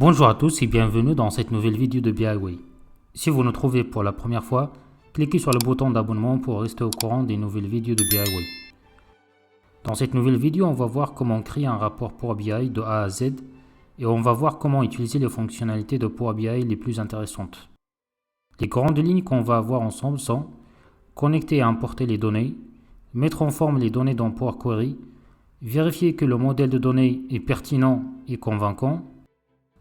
Bonjour à tous et bienvenue dans cette nouvelle vidéo de BI-Way. Si vous nous trouvez pour la première fois, cliquez sur le bouton d'abonnement pour rester au courant des nouvelles vidéos de BI-Way. Dans cette nouvelle vidéo, on va voir comment créer un rapport Power BI de A à Z et on va voir comment utiliser les fonctionnalités de Power BI les plus intéressantes. Les grandes lignes qu'on va voir ensemble sont connecter et importer les données, mettre en forme les données dans Power Query, vérifier que le modèle de données est pertinent et convaincant,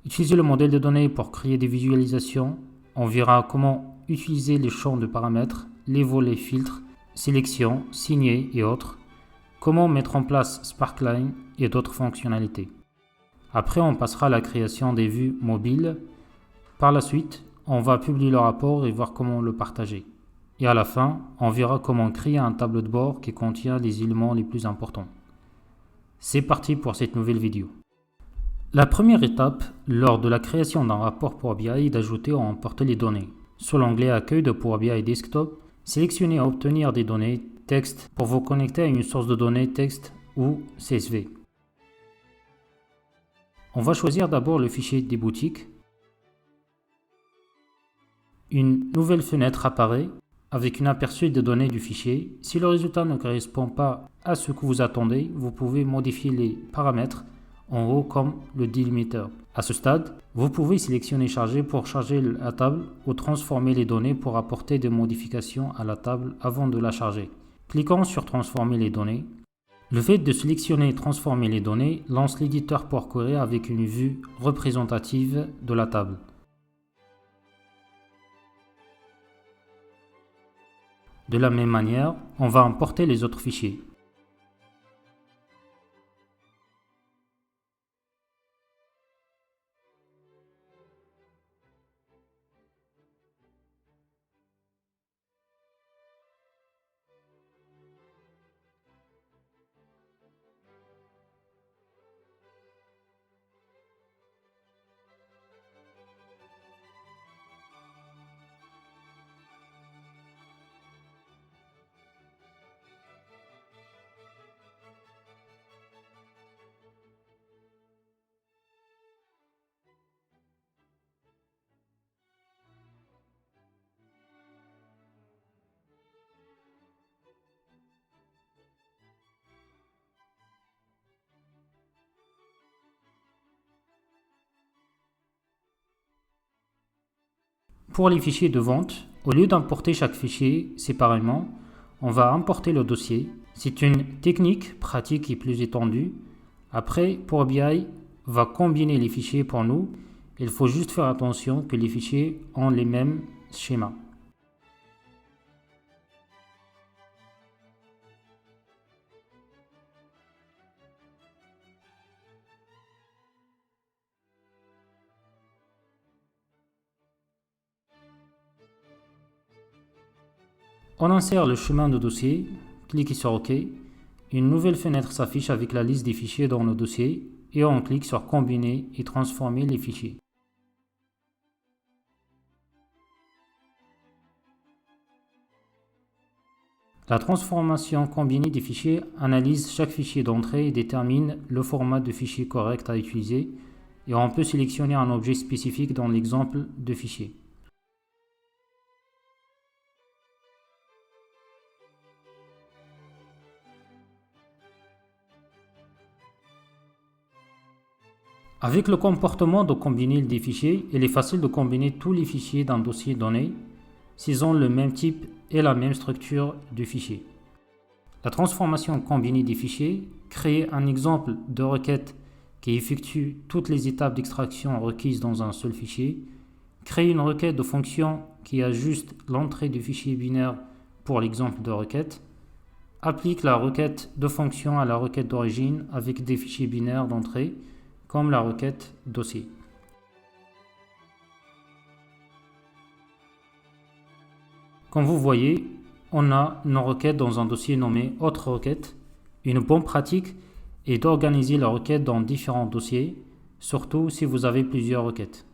utiliser le modèle de données pour créer des visualisations. On verra comment utiliser les champs de paramètres, les volets filtres, sélection, signer et autres. Comment mettre en place Sparkline et d'autres fonctionnalités. Après, on passera à la création des vues mobiles. Par la suite, on va publier le rapport et voir comment le partager. Et à la fin, on verra comment créer un tableau de bord qui contient les éléments les plus importants. C'est parti pour cette nouvelle vidéo. La première étape, lors de la création d'un rapport Power BI, est d'ajouter ou importer les données. Sur l'onglet Accueil de Power BI Desktop, sélectionnez Obtenir des données texte pour vous connecter à une source de données texte ou CSV. On va choisir d'abord le fichier des boutiques. Une nouvelle fenêtre apparaît avec un aperçu des données du fichier. Si le résultat ne correspond pas à ce que vous attendez, vous pouvez modifier les paramètres en haut comme le délimiter. À ce stade, vous pouvez sélectionner Charger pour charger la table ou transformer les données pour apporter des modifications à la table avant de la charger. Cliquons sur Transformer les données. Le fait de sélectionner Transformer les données lance l'éditeur Power Query avec une vue représentative de la table. De la même manière, on va importer les autres fichiers. Pour les fichiers de vente, au lieu d'importer chaque fichier séparément, on va importer le dossier. C'est une technique pratique et plus étendue. Après, Power BI va combiner les fichiers pour nous. Il faut juste faire attention que les fichiers ont les mêmes schémas. On insère le chemin de dossier, cliquez sur OK. Une nouvelle fenêtre s'affiche avec la liste des fichiers dans le dossier et on clique sur Combiner et transformer les fichiers. La transformation combinée des fichiers analyse chaque fichier d'entrée et détermine le format de fichier correct à utiliser et on peut sélectionner un objet spécifique dans l'exemple de fichier. Avec le comportement de combiner des fichiers, il est facile de combiner tous les fichiers d'un dossier donné s'ils ont le même type et la même structure de fichier. La transformation combinée des fichiers crée un exemple de requête qui effectue toutes les étapes d'extraction requises dans un seul fichier, crée une requête de fonction qui ajuste l'entrée du fichier binaire pour l'exemple de requête, applique la requête de fonction à la requête d'origine avec des fichiers binaires d'entrée, comme la requête dossier. Comme vous voyez, on a nos requêtes dans un dossier nommé Autre requête. Une bonne pratique est d'organiser la requête dans différents dossiers, surtout si vous avez plusieurs requêtes.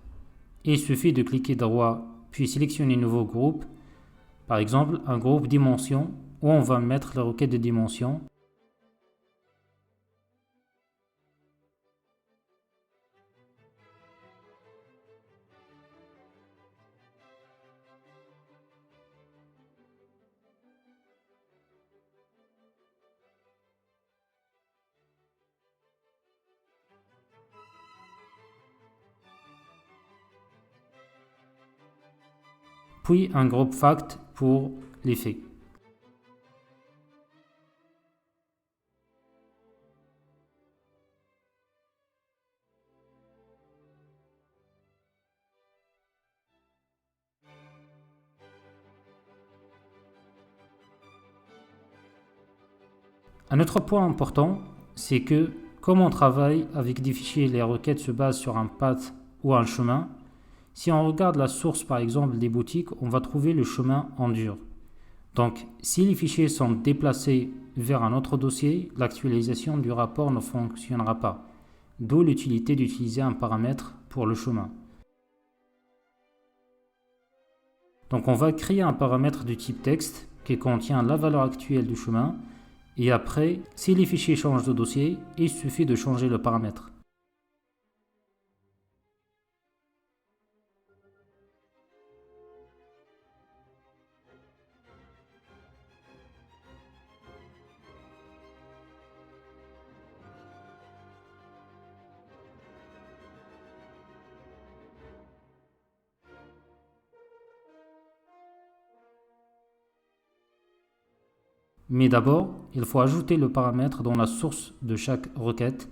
Il suffit de cliquer droit puis sélectionner un nouveau groupe, par exemple un groupe dimension où on va mettre la requête de dimension. puis un groupe fact pour les faits. Un autre point important, c'est que comme on travaille avec des fichiers, les requêtes se basent sur un path ou un chemin. Si on regarde la source par exemple des boutiques, on va trouver le chemin en dur. Donc si les fichiers sont déplacés vers un autre dossier, l'actualisation du rapport ne fonctionnera pas. D'où l'utilité d'utiliser un paramètre pour le chemin. Donc on va créer un paramètre du type texte qui contient la valeur actuelle du chemin. Et après, si les fichiers changent de dossier, il suffit de changer le paramètre. Mais d'abord, il faut ajouter le paramètre dans la source de chaque requête.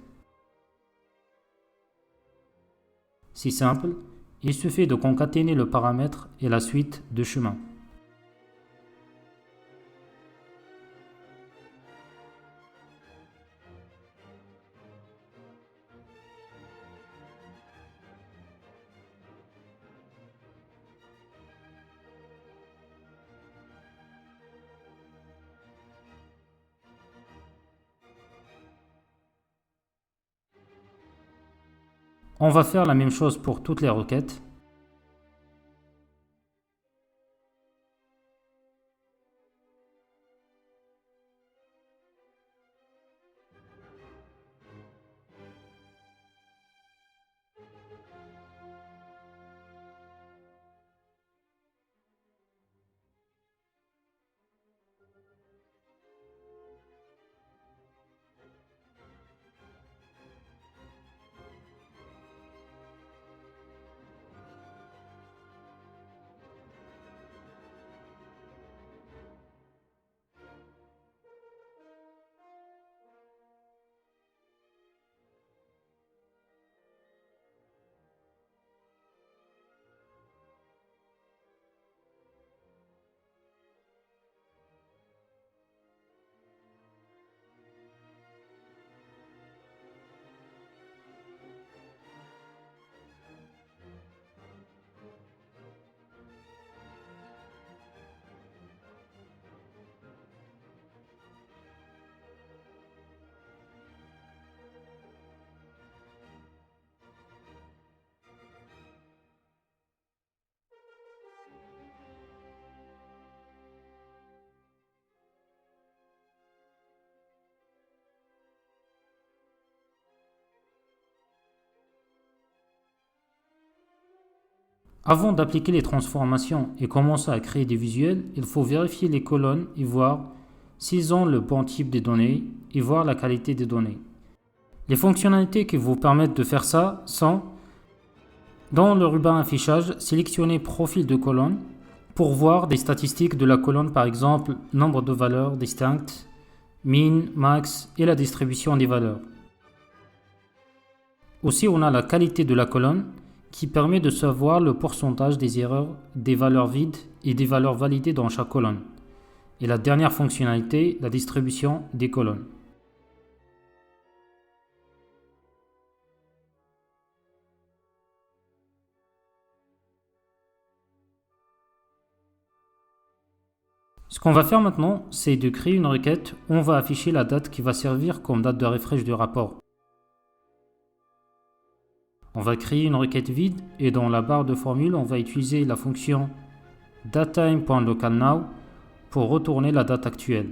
C'est simple, il suffit de concaténer le paramètre et la suite de chemins. On va faire la même chose pour toutes les requêtes. Avant d'appliquer les transformations et commencer à créer des visuels, il faut vérifier les colonnes et voir s'ils ont le bon type de données et voir la qualité des données. Les fonctionnalités qui vous permettent de faire ça sont dans le ruban affichage, sélectionnez profil de colonne pour voir des statistiques de la colonne, par exemple nombre de valeurs distinctes, min, max et la distribution des valeurs. Aussi, on a la qualité de la colonne qui permet de savoir le pourcentage des erreurs, des valeurs vides et des valeurs validées dans chaque colonne. Et la dernière fonctionnalité, la distribution des colonnes. Ce qu'on va faire maintenant, c'est de créer une requête où on va afficher la date qui va servir comme date de refresh du rapport. On va créer une requête vide et dans la barre de formule, on va utiliser la fonction datetime.localNow pour retourner la date actuelle.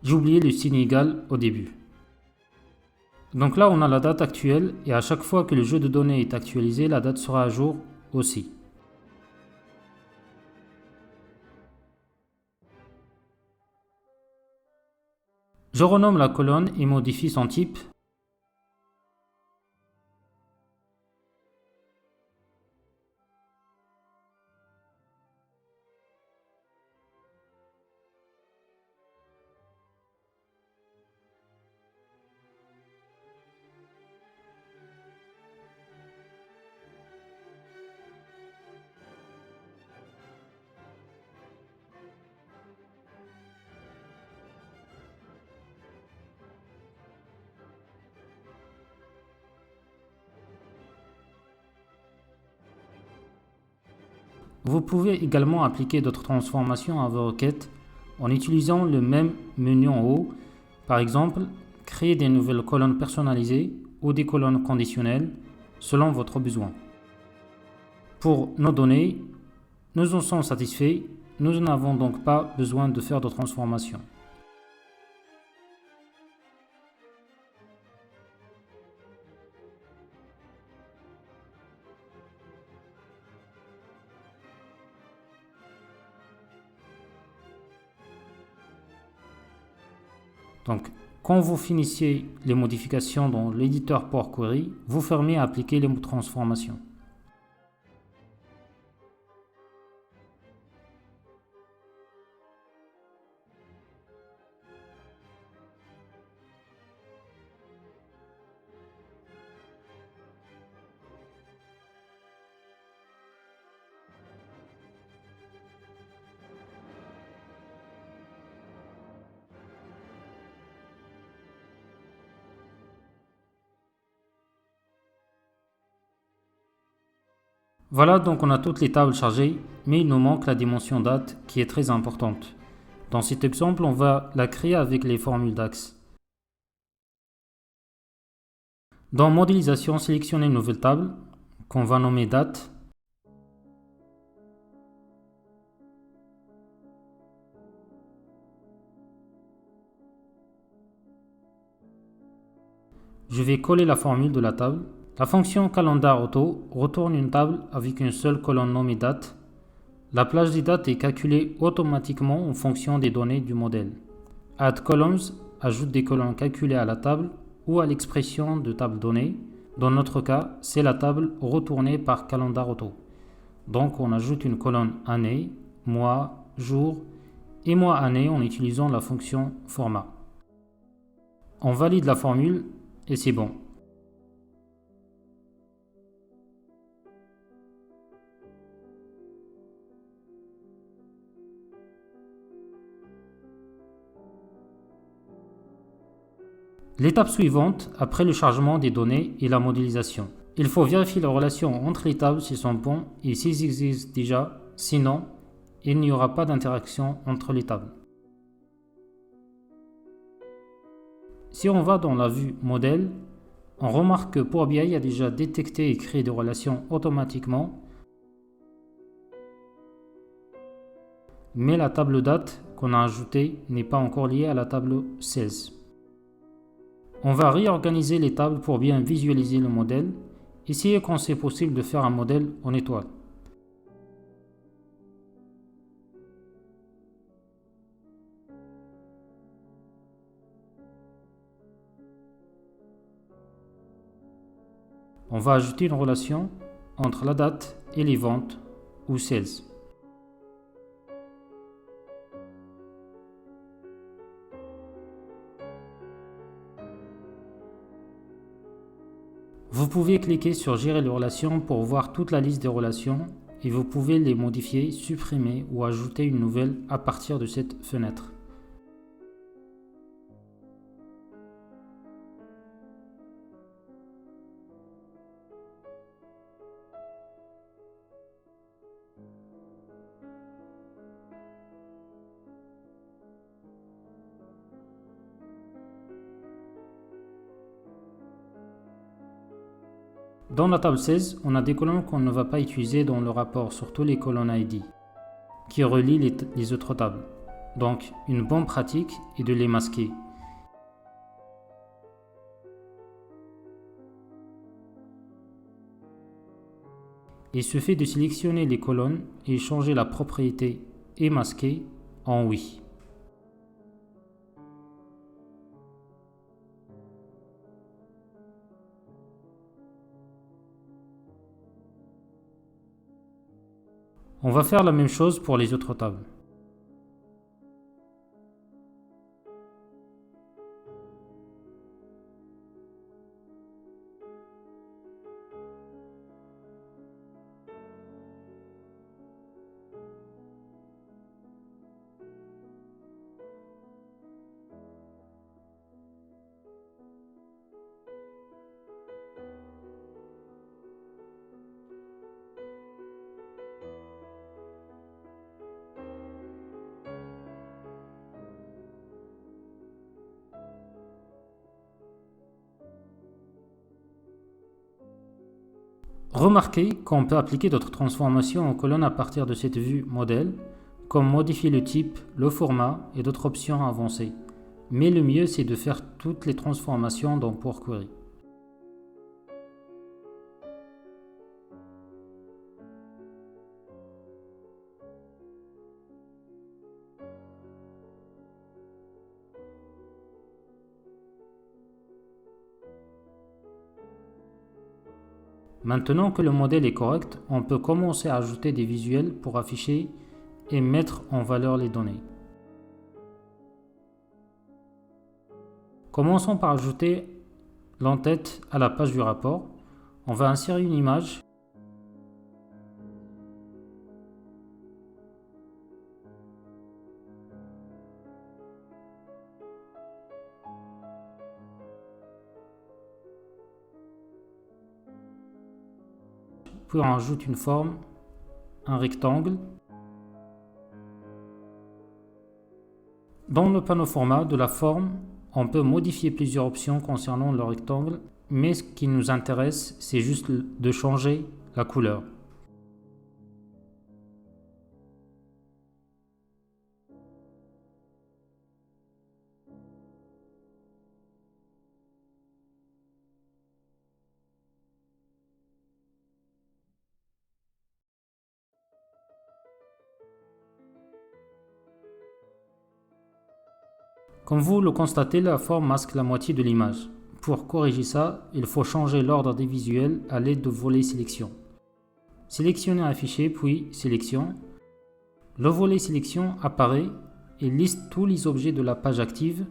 J'ai oublié le signe égal au début. Donc là, on a la date actuelle et à chaque fois que le jeu de données est actualisé, la date sera à jour aussi. Je renomme la colonne et modifie son type. Vous pouvez également appliquer d'autres transformations à vos requêtes en utilisant le même menu en haut. Par exemple, créer des nouvelles colonnes personnalisées ou des colonnes conditionnelles selon votre besoin. Pour nos données, nous en sommes satisfaits, nous n'avons donc pas besoin de faire de transformation. Donc, quand vous finissez les modifications dans l'éditeur Power Query, vous fermez à appliquer les transformations. Voilà, donc on a toutes les tables chargées, mais il nous manque la dimension date qui est très importante. Dans cet exemple, on va la créer avec les formules DAX. Dans modélisation, sélectionnez une nouvelle table qu'on va nommer date. Je vais coller la formule de la table. La fonction calendar auto retourne une table avec une seule colonne nommée date. La plage des dates est calculée automatiquement en fonction des données du modèle. Add columns ajoute des colonnes calculées à la table ou à l'expression de table donnée. Dans notre cas, c'est la table retournée par calendar auto. Donc on ajoute une colonne année, mois, jour et mois année en utilisant la fonction format. On valide la formule et c'est bon. L'étape suivante, après le chargement des données et la modélisation. Il faut vérifier la relation entre les tables s'ils sont bons et s'ils existent déjà, sinon il n'y aura pas d'interaction entre les tables. Si on va dans la vue modèle, on remarque que Power BI a déjà détecté et créé des relations automatiquement, mais la table date qu'on a ajoutée n'est pas encore liée à la table 16. On va réorganiser les tables pour bien visualiser le modèle. Essayez quand c'est possible de faire un modèle en étoile. On va ajouter une relation entre la date et les ventes ou sales. Vous pouvez cliquer sur Gérer les relations pour voir toute la liste des relations et vous pouvez les modifier, supprimer ou ajouter une nouvelle à partir de cette fenêtre. Dans la table 16, on a des colonnes qu'on ne va pas utiliser dans le rapport, surtout les colonnes ID, qui relient les autres tables. Donc, une bonne pratique est de les masquer. Il suffit de sélectionner les colonnes et changer la propriété et masquer en oui. On va faire la même chose pour les autres tables. Remarquez qu'on peut appliquer d'autres transformations aux colonnes à partir de cette vue modèle, comme modifier le type, le format et d'autres options avancées. Mais le mieux, c'est de faire toutes les transformations dans Power Query. Maintenant que le modèle est correct, on peut commencer à ajouter des visuels pour afficher et mettre en valeur les données. Commençons par ajouter l'entête à la page du rapport. On va insérer une image. Puis on ajoute une forme, un rectangle. Dans le panneau format de la forme, on peut modifier plusieurs options concernant le rectangle, mais ce qui nous intéresse, c'est juste de changer la couleur. Comme vous le constatez, la forme masque la moitié de l'image. Pour corriger ça, il faut changer l'ordre des visuels à l'aide de volet sélection. Sélectionnez un fichier, puis sélection. Le volet sélection apparaît et liste tous les objets de la page active.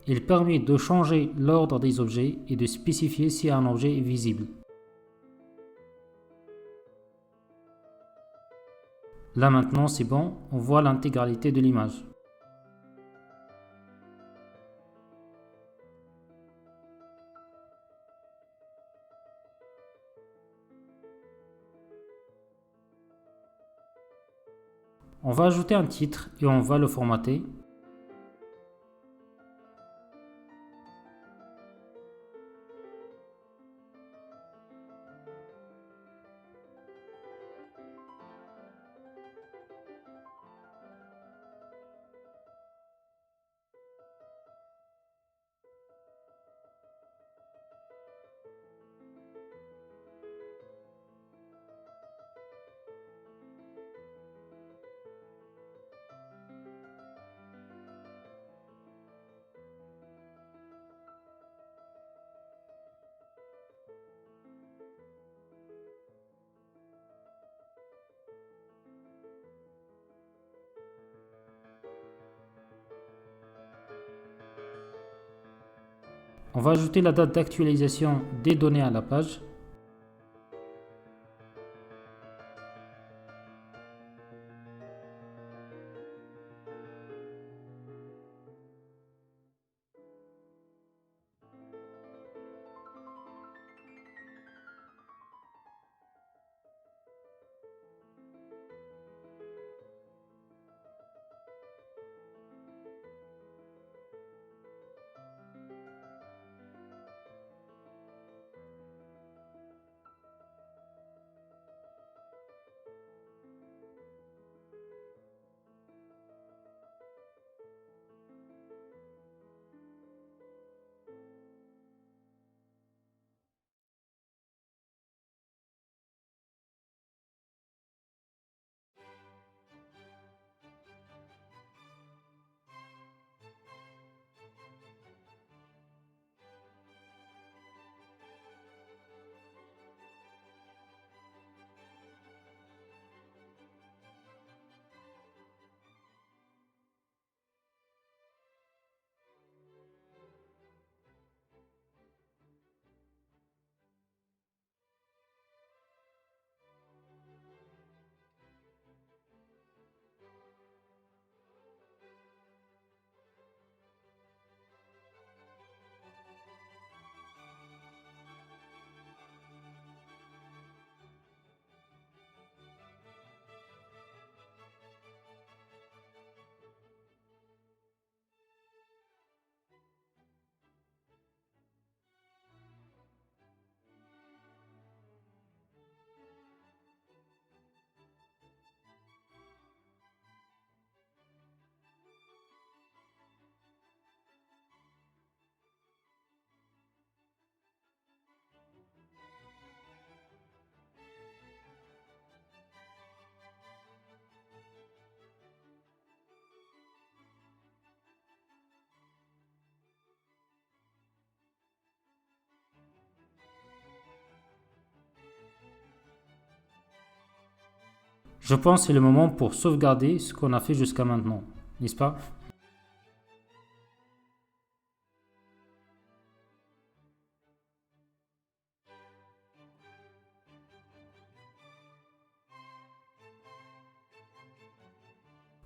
Il permet de changer l'ordre des objets et de spécifier si un objet est visible. Là maintenant c'est bon, on voit l'intégralité de l'image. On va ajouter un titre et on va le formater. On va ajouter la date d'actualisation des données à la page. Je pense que c'est le moment pour sauvegarder ce qu'on a fait jusqu'à maintenant, n'est-ce pas?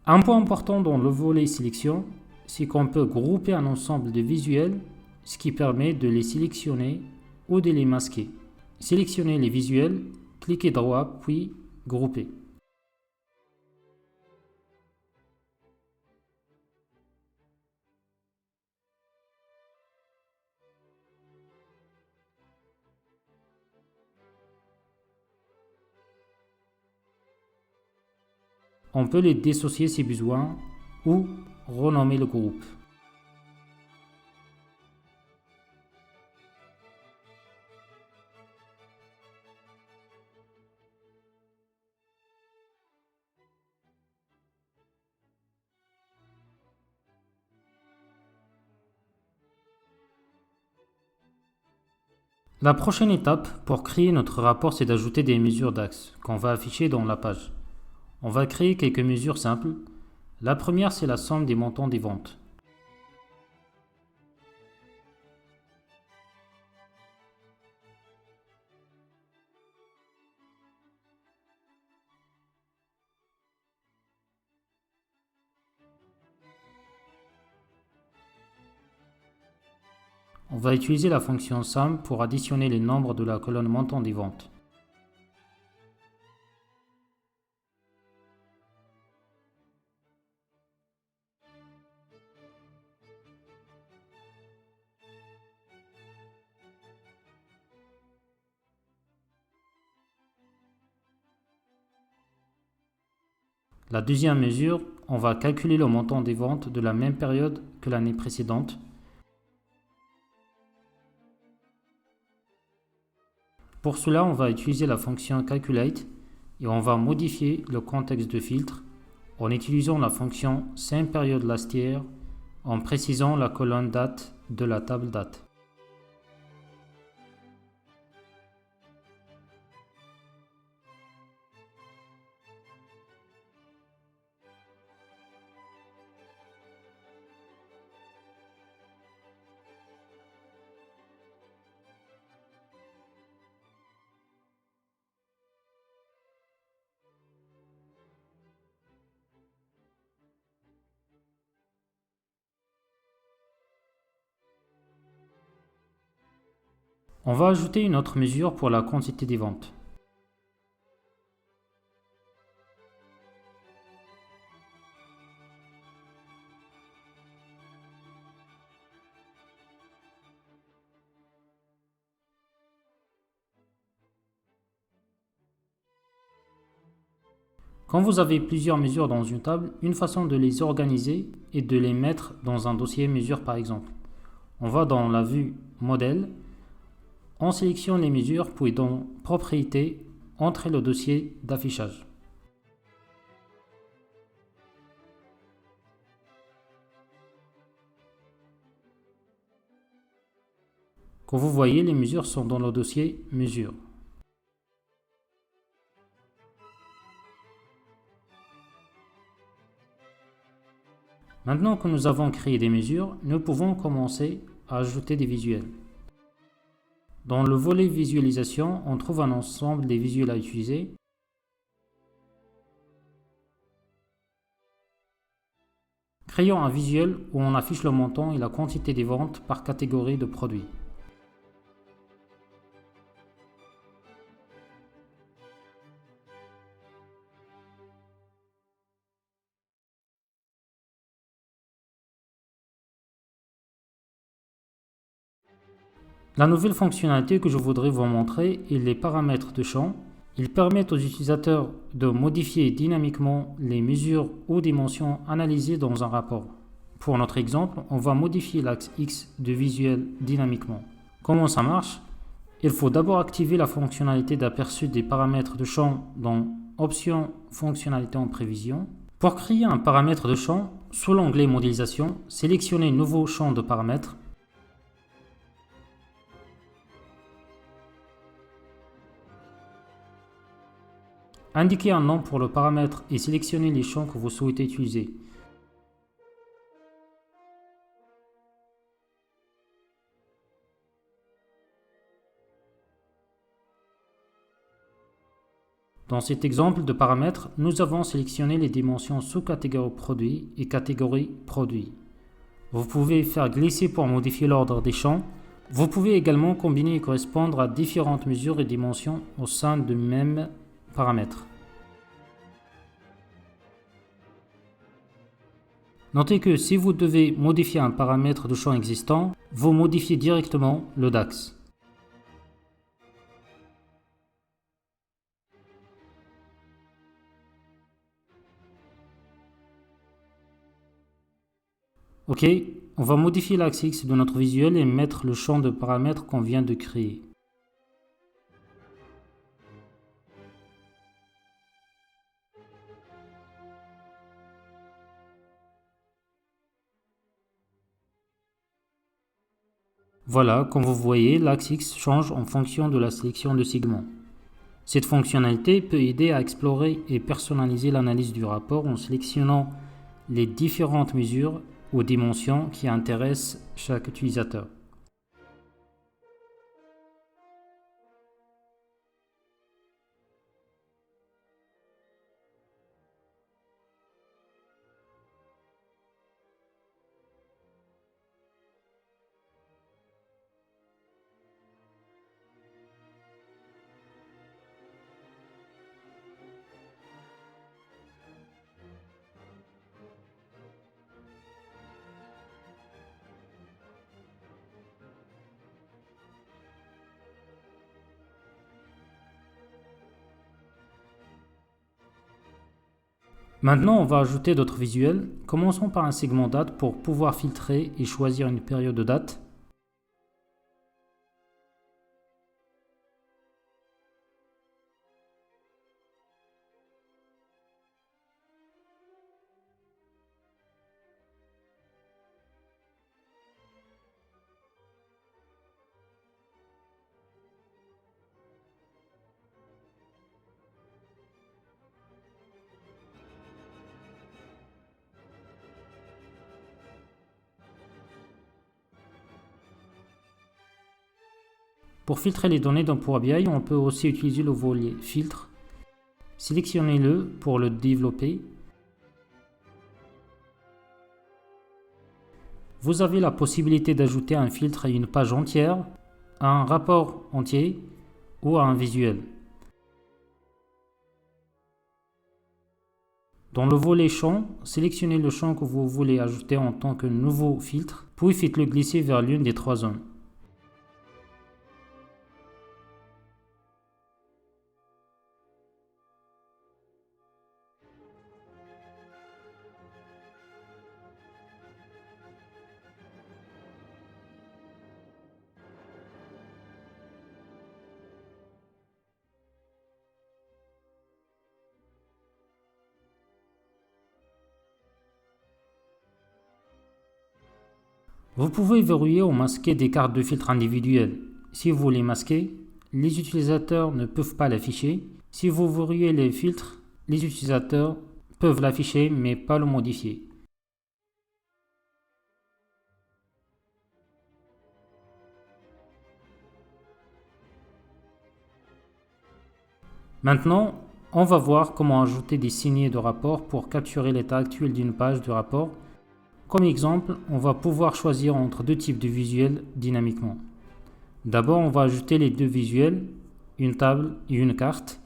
Un point important dans le volet sélection, c'est qu'on peut grouper un ensemble de visuels, ce qui permet de les sélectionner ou de les masquer. Sélectionnez les visuels, cliquez droit puis grouper. On peut les dissocier si besoin ou renommer le groupe. La prochaine étape pour créer notre rapport, c'est d'ajouter des mesures d'axe qu'on va afficher dans la page. On va créer quelques mesures simples. La première, c'est la somme des montants des ventes. On va utiliser la fonction sum pour additionner les nombres de la colonne montant des ventes. La deuxième mesure, on va calculer le montant des ventes de la même période que l'année précédente. Pour cela, on va utiliser la fonction calculate et on va modifier le contexte de filtre en utilisant la fonction same period last year en précisant la colonne date de la table date. On va ajouter une autre mesure pour la quantité des ventes. Quand vous avez plusieurs mesures dans une table, une façon de les organiser est de les mettre dans un dossier mesure par exemple. On va dans la vue modèle, on sélectionne les mesures puis dans propriétés, entrer le dossier d'affichage. Comme vous voyez, les mesures sont dans le dossier mesures. Maintenant que nous avons créé des mesures, nous pouvons commencer à ajouter des visuels. Dans le volet visualisation, on trouve un ensemble des visuels à utiliser. Créons un visuel où on affiche le montant et la quantité des ventes par catégorie de produits. La nouvelle fonctionnalité que je voudrais vous montrer est les paramètres de champ. Ils permettent aux utilisateurs de modifier dynamiquement les mesures ou dimensions analysées dans un rapport. Pour notre exemple, on va modifier l'axe X de visuel dynamiquement. Comment ça marche? Il faut d'abord activer la fonctionnalité d'aperçu des paramètres de champ dans Options, fonctionnalité en prévision. Pour créer un paramètre de champ, sous l'onglet Modélisation, sélectionnez Nouveau champ de paramètres. Indiquez un nom pour le paramètre et sélectionnez les champs que vous souhaitez utiliser. Dans cet exemple de paramètres, nous avons sélectionné les dimensions sous-catégorie produit et catégorie produit. Vous pouvez faire glisser pour modifier l'ordre des champs. Vous pouvez également combiner et correspondre à différentes mesures et dimensions au sein du même paramètre. Notez que si vous devez modifier un paramètre de champ existant, vous modifiez directement le DAX. Ok, on va modifier l'axe X de notre visuel et mettre le champ de paramètres qu'on vient de créer. Voilà, comme vous voyez, l'axe X change en fonction de la sélection de segments. Cette fonctionnalité peut aider à explorer et personnaliser l'analyse du rapport en sélectionnant les différentes mesures ou dimensions qui intéressent chaque utilisateur. Maintenant, on va ajouter d'autres visuels. Commençons par un segment date pour pouvoir filtrer et choisir une période de date. Pour filtrer les données dans Power BI, on peut aussi utiliser le volet filtre. Sélectionnez-le pour le développer. Vous avez la possibilité d'ajouter un filtre à une page entière, à un rapport entier ou à un visuel. Dans le volet champ, sélectionnez le champ que vous voulez ajouter en tant que nouveau filtre, puis faites-le glisser vers l'une des trois zones. Vous pouvez verrouiller ou masquer des cartes de filtre individuelles. Si vous les masquez, les utilisateurs ne peuvent pas l'afficher. Si vous verrouillez les filtres, les utilisateurs peuvent l'afficher mais pas le modifier. Maintenant, on va voir comment ajouter des signets de rapport pour capturer l'état actuel d'une page de rapport. Comme exemple, on va pouvoir choisir entre deux types de visuels dynamiquement. D'abord, on va ajouter les deux visuels, une table et une carte.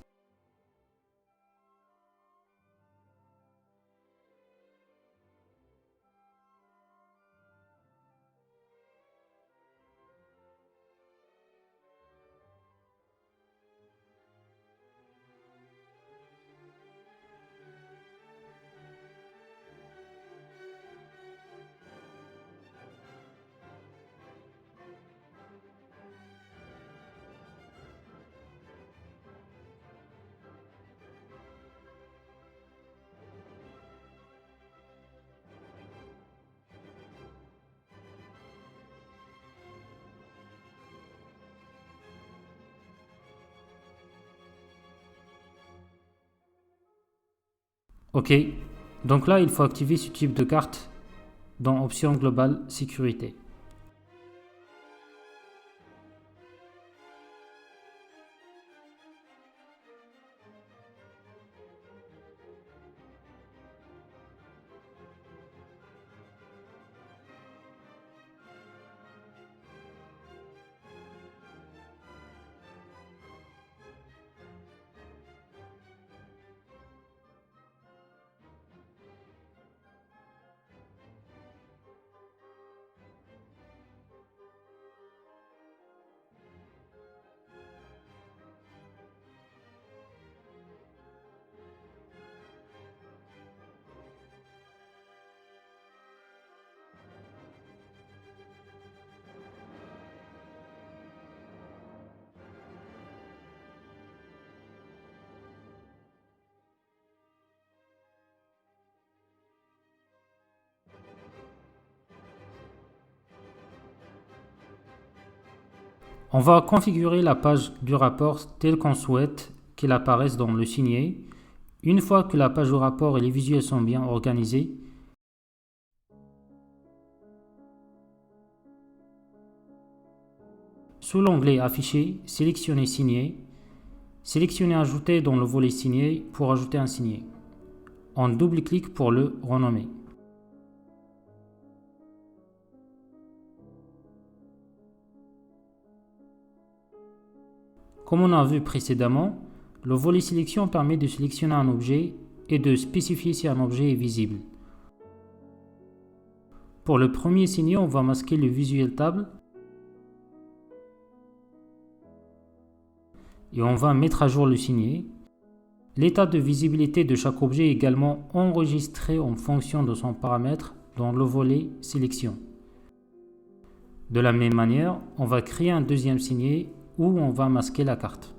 Ok, donc là il faut activer ce type de carte dans Options globales sécurité. On va configurer la page du rapport telle qu'on souhaite qu'elle apparaisse dans le signé. Une fois que la page du rapport et les visuels sont bien organisés, sous l'onglet Afficher, sélectionnez Signer, sélectionnez Ajouter dans le volet Signé pour ajouter un signé. On double-clique pour le renommer. Comme on a vu précédemment, le volet sélection permet de sélectionner un objet et de spécifier si un objet est visible. Pour le premier signé, on va masquer le visuel table et on va mettre à jour le signé. L'état de visibilité de chaque objet est également enregistré en fonction de son paramètre dans le volet sélection. De la même manière, on va créer un deuxième signé où on va masquer la carte.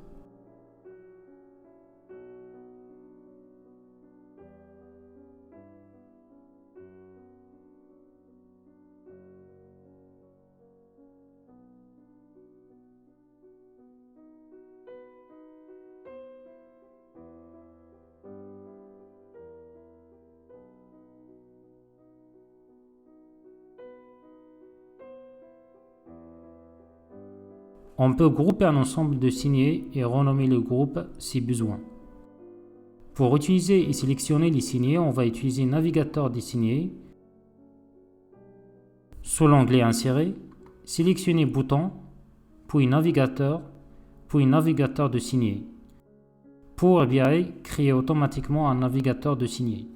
On peut grouper un ensemble de signés et renommer le groupe si besoin. Pour utiliser et sélectionner les signés, on va utiliser Navigateur des signés. Sous l'onglet Insérer, sélectionnez Bouton, puis Navigateur de signés. Pour BI, créer automatiquement un navigateur de signés.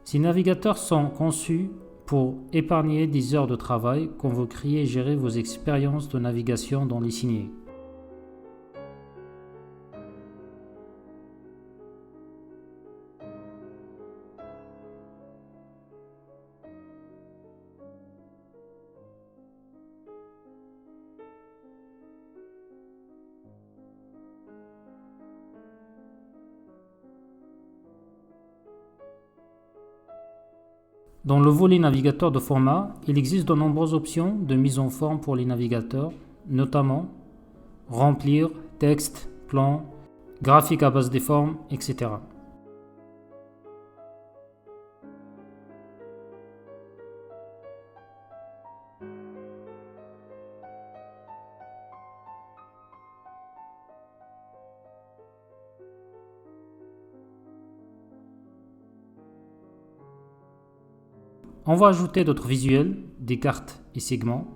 Ces navigateurs sont conçus pour épargner des heures de travail quand vous créez et gérez vos expériences de navigation dans les signés. Dans le volet navigateur de format, il existe de nombreuses options de mise en forme pour les navigateurs, notamment remplir, texte, plan, graphique à base des formes, etc. On va ajouter d'autres visuels, des cartes et segments.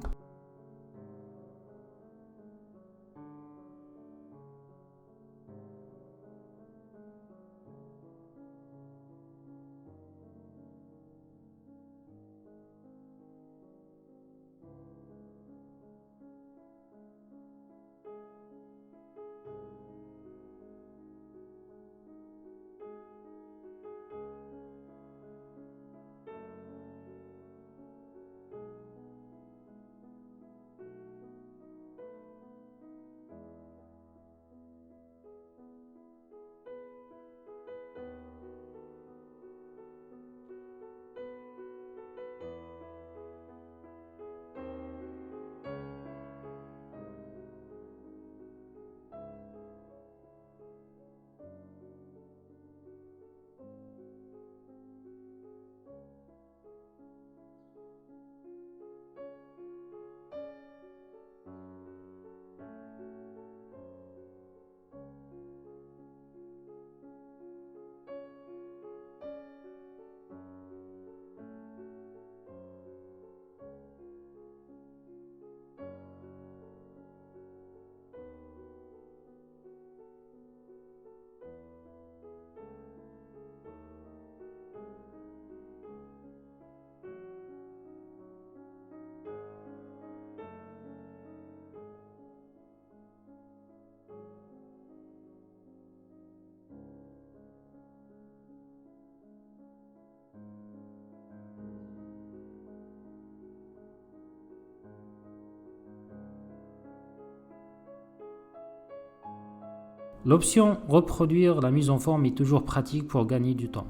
L'option reproduire la mise en forme est toujours pratique pour gagner du temps.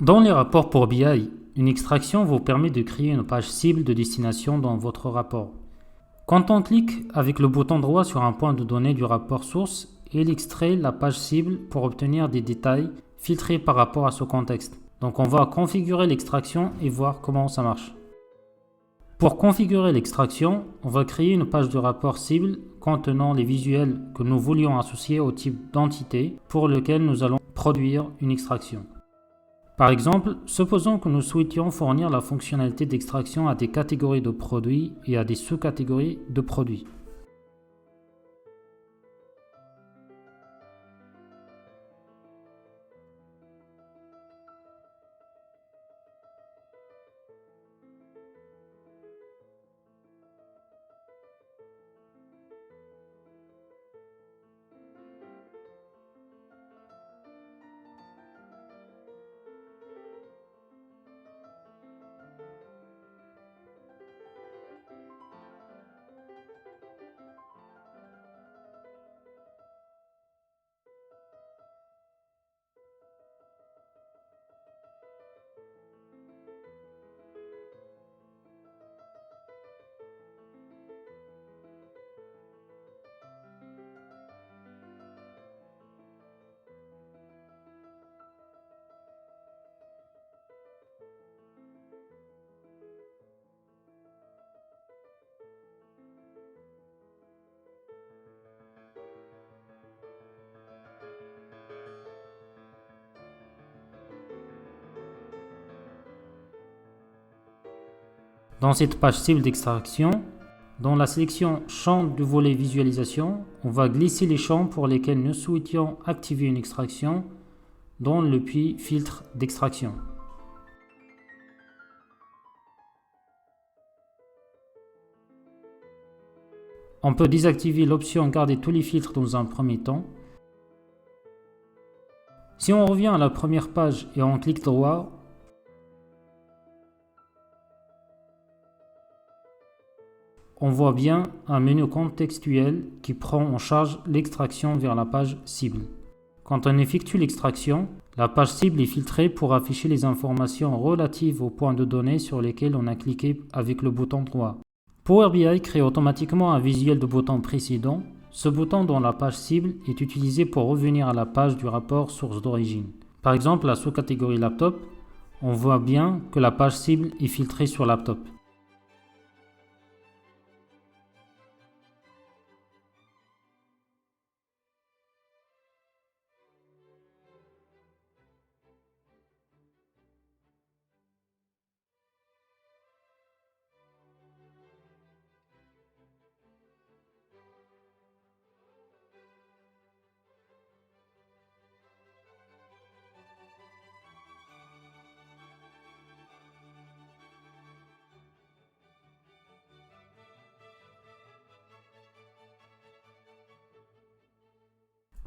Dans les rapports pour BI, une extraction vous permet de créer une page cible de destination dans votre rapport. Quand on clique avec le bouton droit sur un point de données du rapport source, il extrait la page cible pour obtenir des détails filtrés par rapport à ce contexte. Donc on va configurer l'extraction et voir comment ça marche. Pour configurer l'extraction, on va créer une page de rapport cible contenant les visuels que nous voulions associer au type d'entité pour lequel nous allons produire une extraction. Par exemple, supposons que nous souhaitions fournir la fonctionnalité d'extraction à des catégories de produits et à des sous-catégories de produits. Dans cette page cible d'extraction, dans la sélection champ du volet visualisation, on va glisser les champs pour lesquels nous souhaitions activer une extraction dans le puits filtre d'extraction. On peut désactiver l'option garder tous les filtres dans un premier temps. Si on revient à la première page et on clique droit, on voit bien un menu contextuel qui prend en charge l'extraction vers la page cible. Quand on effectue l'extraction, la page cible est filtrée pour afficher les informations relatives aux points de données sur lesquels on a cliqué avec le bouton droit. Power BI crée automatiquement un visuel de bouton précédent. Ce bouton dans la page cible est utilisé pour revenir à la page du rapport source d'origine. Par exemple, la sous-catégorie laptop, on voit bien que la page cible est filtrée sur laptop.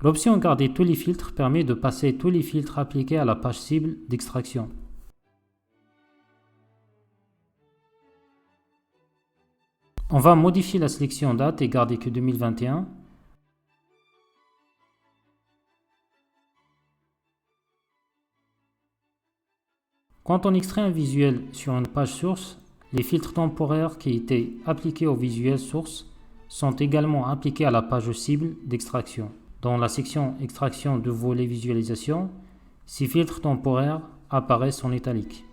L'option garder tous les filtres permet de passer tous les filtres appliqués à la page cible d'extraction. On va modifier la sélection date et garder que 2021. Quand on extrait un visuel sur une page source, les filtres temporaires qui étaient appliqués au visuel source sont également appliqués à la page cible d'extraction. Dans la section extraction de volet visualisation, ces filtres temporaires apparaissent en italique.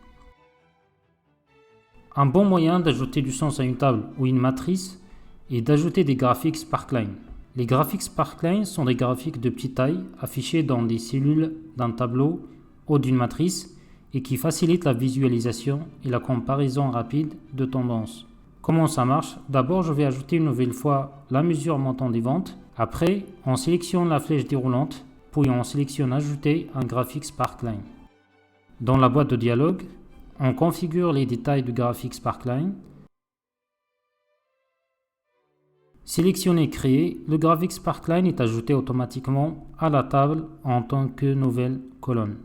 Un bon moyen d'ajouter du sens à une table ou une matrice est d'ajouter des graphiques Sparkline. Les graphiques Sparkline sont des graphiques de petite taille affichés dans des cellules d'un tableau ou d'une matrice et qui facilitent la visualisation et la comparaison rapide de tendances. Comment ça marche? D'abord, je vais ajouter une nouvelle fois la mesure montant des ventes. Après, on sélectionne la flèche déroulante puis on sélectionne Ajouter un graphique Sparkline. Dans la boîte de dialogue, on configure les détails du graphique Sparkline. Sélectionnez Créer, le graphique Sparkline est ajouté automatiquement à la table en tant que nouvelle colonne.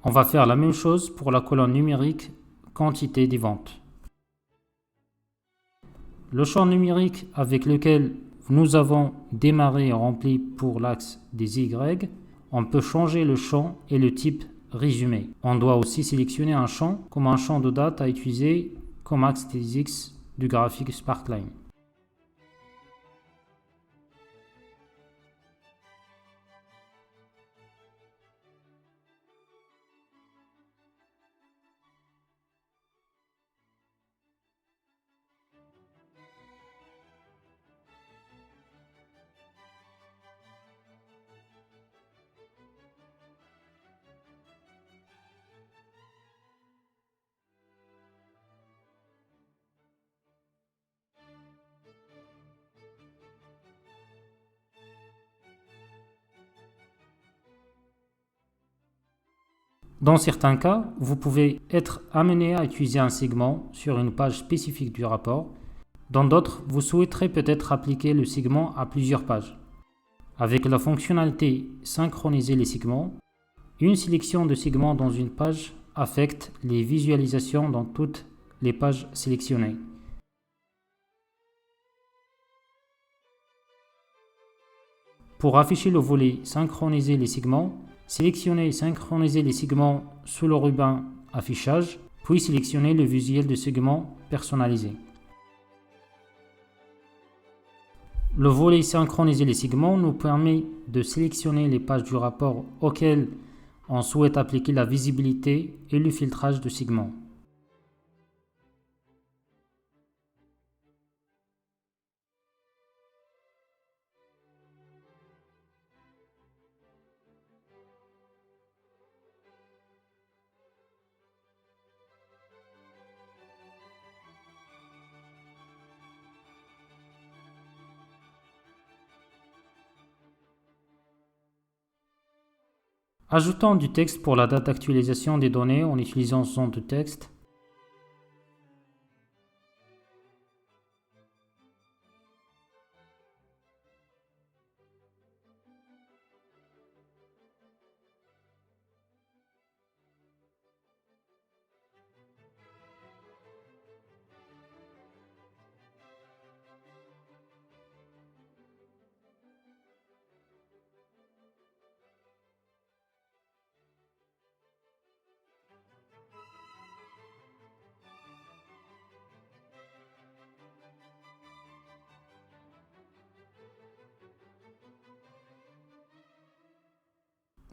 On va faire la même chose pour la colonne numérique quantité des ventes. Le champ numérique avec lequel nous avons démarré et rempli pour l'axe des Y, on peut changer le champ et le type résumé. On doit aussi sélectionner un champ comme un champ de date à utiliser comme axe des X du graphique Sparkline. Dans certains cas, vous pouvez être amené à utiliser un segment sur une page spécifique du rapport. Dans d'autres, vous souhaiterez peut-être appliquer le segment à plusieurs pages. Avec la fonctionnalité Synchroniser les segments, une sélection de segments dans une page affecte les visualisations dans toutes les pages sélectionnées. Pour afficher le volet Synchroniser les segments, sélectionnez Synchroniser les segments sous le ruban Affichage, puis sélectionnez le visuel de segments personnalisé. Le volet Synchroniser les segments nous permet de sélectionner les pages du rapport auxquelles on souhaite appliquer la visibilité et le filtrage de segments. Ajoutons du texte pour la date d'actualisation des données en utilisant Zone de texte.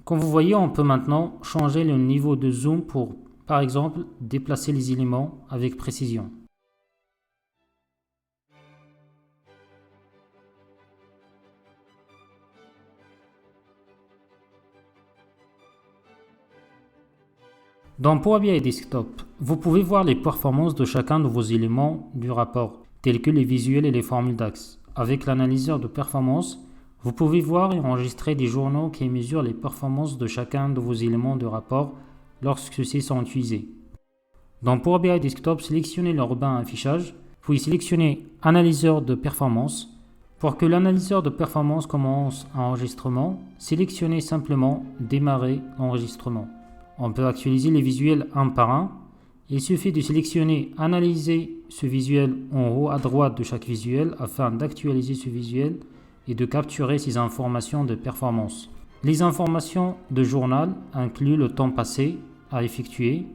Comme vous voyez, on peut maintenant changer le niveau de zoom pour, par exemple, déplacer les éléments avec précision. Dans Power BI Desktop, vous pouvez voir les performances de chacun de vos éléments du rapport, tels que les visuels et les formules d'axe. Avec l'analyseur de performance, vous pouvez voir et enregistrer des journaux qui mesurent les performances de chacun de vos éléments de rapport lorsque ceux-ci sont utilisés. Dans Power BI Desktop, sélectionnez le ruban Affichage, puis sélectionnez Analyseur de performance. Pour que l'analyseur de performance commence un enregistrement, sélectionnez simplement Démarrer l'enregistrement. On peut actualiser les visuels un par un. Il suffit de sélectionner Analyser ce visuel en haut à droite de chaque visuel afin d'actualiser ce visuel et de capturer ces informations de performance. Les informations de journal incluent le temps passé à effectuer.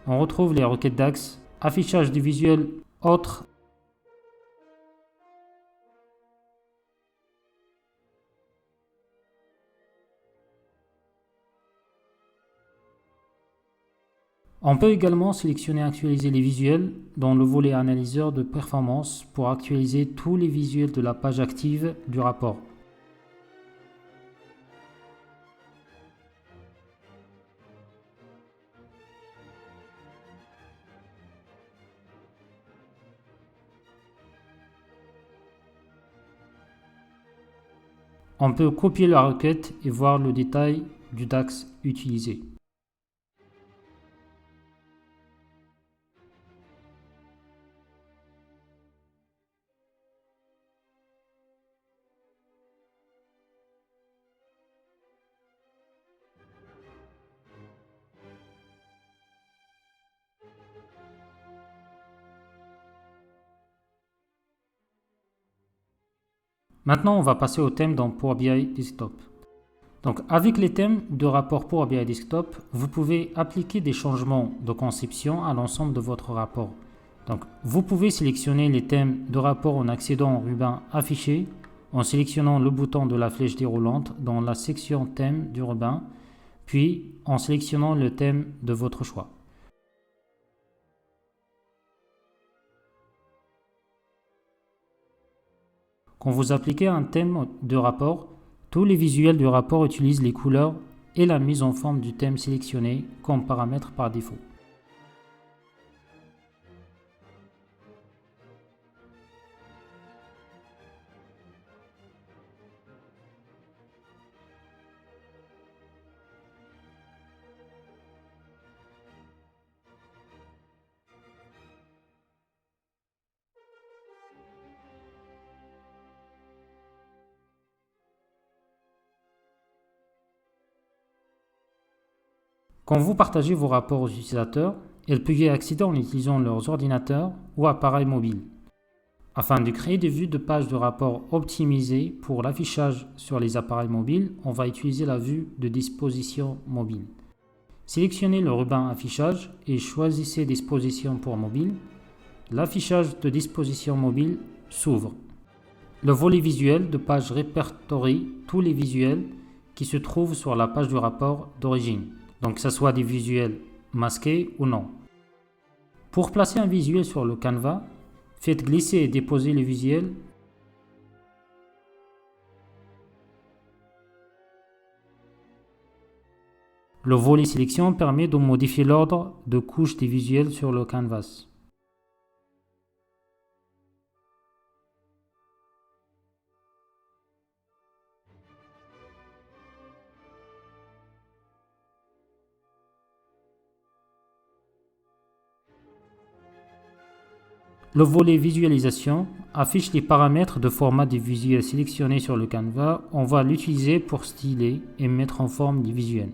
On retrouve les requêtes d'axe, affichage du visuel autre. On peut également sélectionner et actualiser les visuels dans le volet analyseur de performance pour actualiser tous les visuels de la page active du rapport. On peut copier la requête et voir le détail du DAX utilisé. Maintenant, on va passer au thème dans Power BI Desktop. Donc, avec les thèmes de rapport Power BI Desktop, vous pouvez appliquer des changements de conception à l'ensemble de votre rapport. Donc, vous pouvez sélectionner les thèmes de rapport en accédant au ruban Afficher, en sélectionnant le bouton de la flèche déroulante dans la section thème du ruban, puis en sélectionnant le thème de votre choix. Quand vous appliquez un thème de rapport, tous les visuels du rapport utilisent les couleurs et la mise en forme du thème sélectionné comme paramètre par défaut. Quand vous partagez vos rapports aux utilisateurs, ils peuvent y accéder en utilisant leurs ordinateurs ou appareils mobiles. Afin de créer des vues de pages de rapport optimisées pour l'affichage sur les appareils mobiles, on va utiliser la vue de disposition mobile. Sélectionnez le ruban affichage et choisissez disposition pour mobile. L'affichage de disposition mobile s'ouvre. Le volet visuel de page répertorie tous les visuels qui se trouvent sur la page du rapport d'origine. Donc que ce soit des visuels masqués ou non. Pour placer un visuel sur le canevas, faites glisser et déposer le visuel. Le volet sélection permet de modifier l'ordre de couche des visuels sur le canvas. Le volet visualisation affiche les paramètres de format des visuels sélectionnés sur le canevas. On va l'utiliser pour styler et mettre en forme les visuels.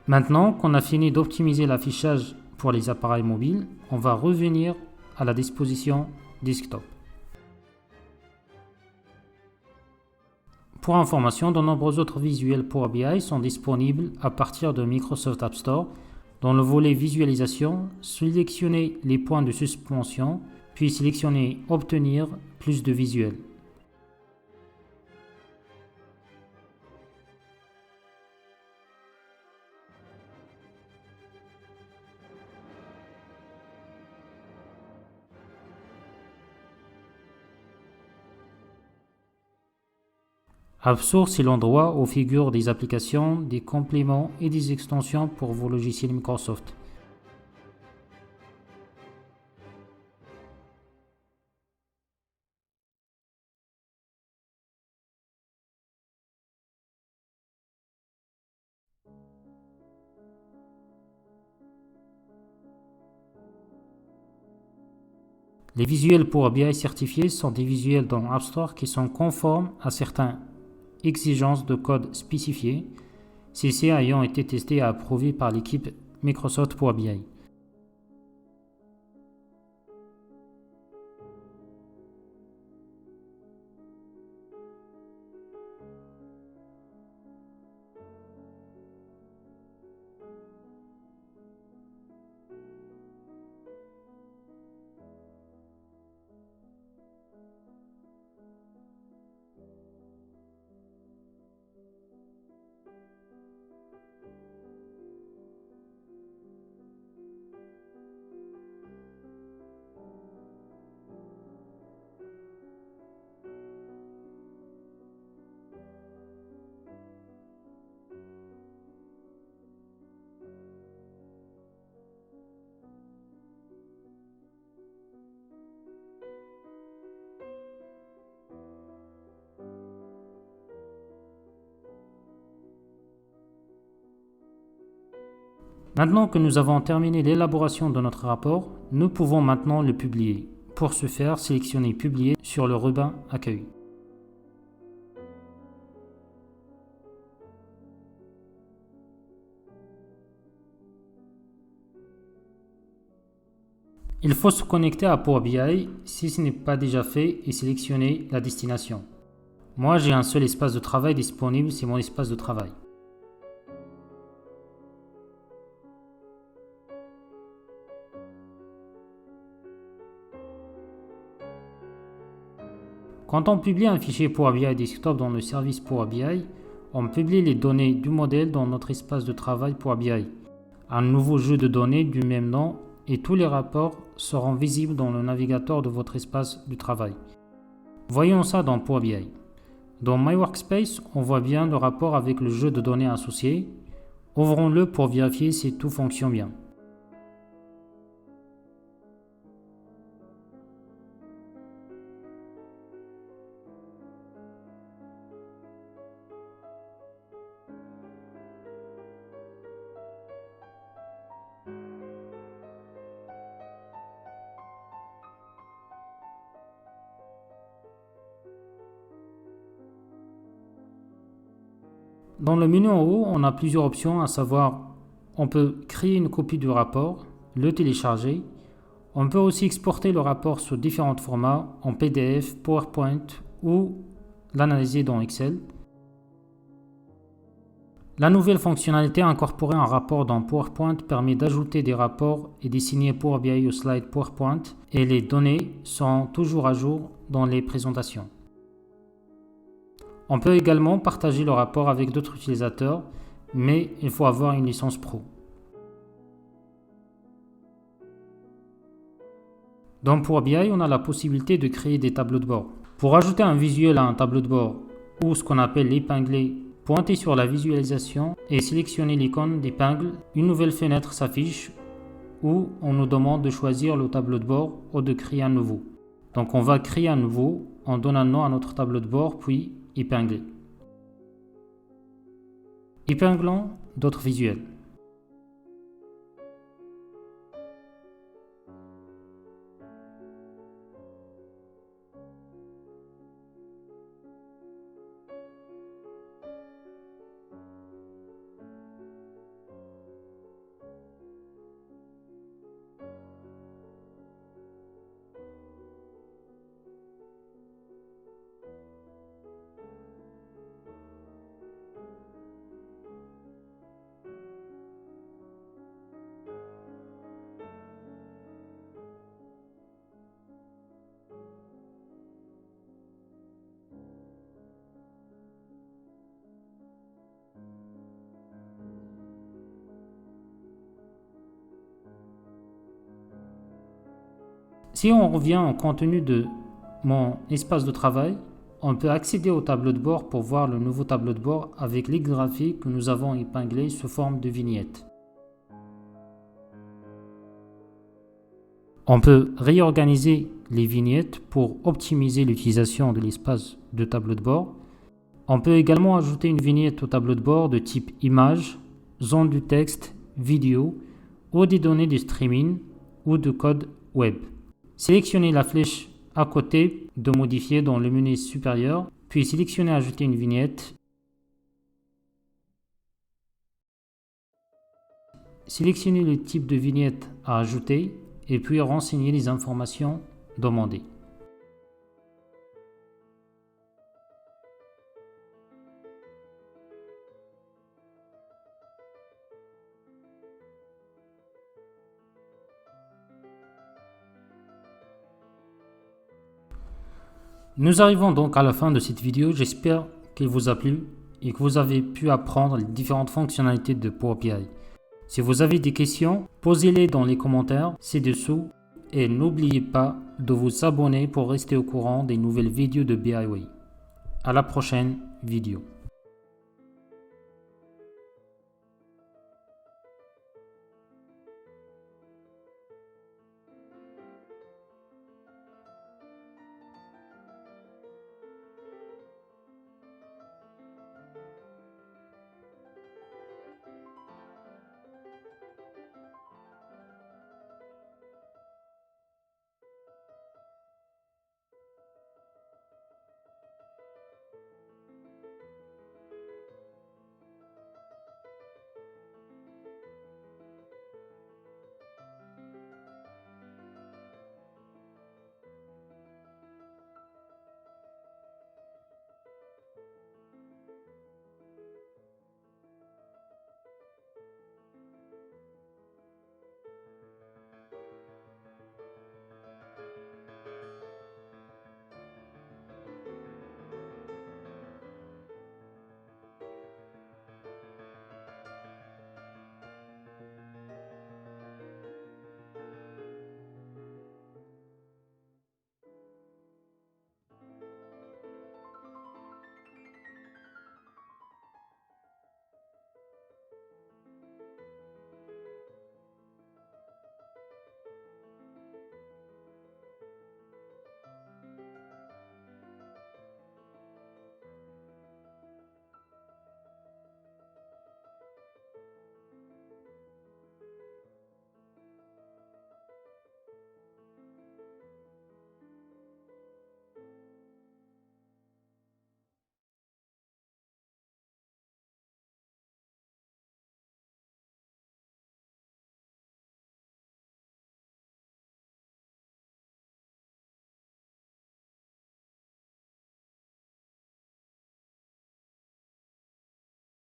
Maintenant qu'on a fini d'optimiser l'affichage pour les appareils mobiles, on va revenir à la disposition desktop. Pour information, de nombreux autres visuels Power BI sont disponibles à partir de Microsoft App Store. Dans le volet visualisation, sélectionnez les points de suspension, puis sélectionnez Obtenir plus de visuels. App Source est l'endroit où figurent des applications, des compléments et des extensions pour vos logiciels Microsoft. Les visuels Power BI certifiés sont des visuels dans App Store qui sont conformes à certaines exigences de code spécifiées, celles-ci ayant été testées et approuvées par l'équipe Microsoft Power BI. Maintenant que nous avons terminé l'élaboration de notre rapport, nous pouvons maintenant le publier. Pour ce faire, sélectionnez Publier sur le ruban Accueil. Il faut se connecter à Power BI si ce n'est pas déjà fait et sélectionner la destination. Moi, j'ai un seul espace de travail disponible, c'est mon espace de travail. Quand on publie un fichier Power BI Desktop dans le service Power BI, on publie les données du modèle dans notre espace de travail Power BI. Un nouveau jeu de données du même nom et tous les rapports seront visibles dans le navigateur de votre espace de travail. Voyons ça dans Power BI. Dans My Workspace, on voit bien le rapport avec le jeu de données associé. Ouvrons-le pour vérifier si tout fonctionne bien. Dans le menu en haut, on a plusieurs options, à savoir on peut créer une copie du rapport, le télécharger. On peut aussi exporter le rapport sous différents formats, en PDF, PowerPoint ou l'analyser dans Excel. La nouvelle fonctionnalité incorporer un rapport dans PowerPoint permet d'ajouter des rapports et d'assigner Power BI au slide PowerPoint et les données sont toujours à jour dans les présentations. On peut également partager le rapport avec d'autres utilisateurs, mais il faut avoir une licence pro. Dans Power BI, on a la possibilité de créer des tableaux de bord. Pour ajouter un visuel à un tableau de bord, ou ce qu'on appelle l'épingler, pointez sur la visualisation et sélectionnez l'icône d'épingle. Une nouvelle fenêtre s'affiche où on nous demande de choisir le tableau de bord ou de créer un nouveau. Donc on va créer un nouveau, on donne un nom à notre tableau de bord, puis épingler. Épinglons d'autres visuels. Si on revient au contenu de mon espace de travail, on peut accéder au tableau de bord pour voir le nouveau tableau de bord avec les graphiques que nous avons épinglés sous forme de vignettes. On peut réorganiser les vignettes pour optimiser l'utilisation de l'espace de tableau de bord. On peut également ajouter une vignette au tableau de bord de type image, zone du texte, vidéo ou des données de streaming ou de code web. Sélectionnez la flèche à côté de modifier dans le menu supérieur, puis sélectionnez ajouter une vignette. Sélectionnez le type de vignette à ajouter et puis renseignez les informations demandées. Nous arrivons donc à la fin de cette vidéo, j'espère qu'elle vous a plu et que vous avez pu apprendre les différentes fonctionnalités de Power BI. Si vous avez des questions, posez-les dans les commentaires ci-dessous et n'oubliez pas de vous abonner pour rester au courant des nouvelles vidéos de BI Way. À la prochaine vidéo.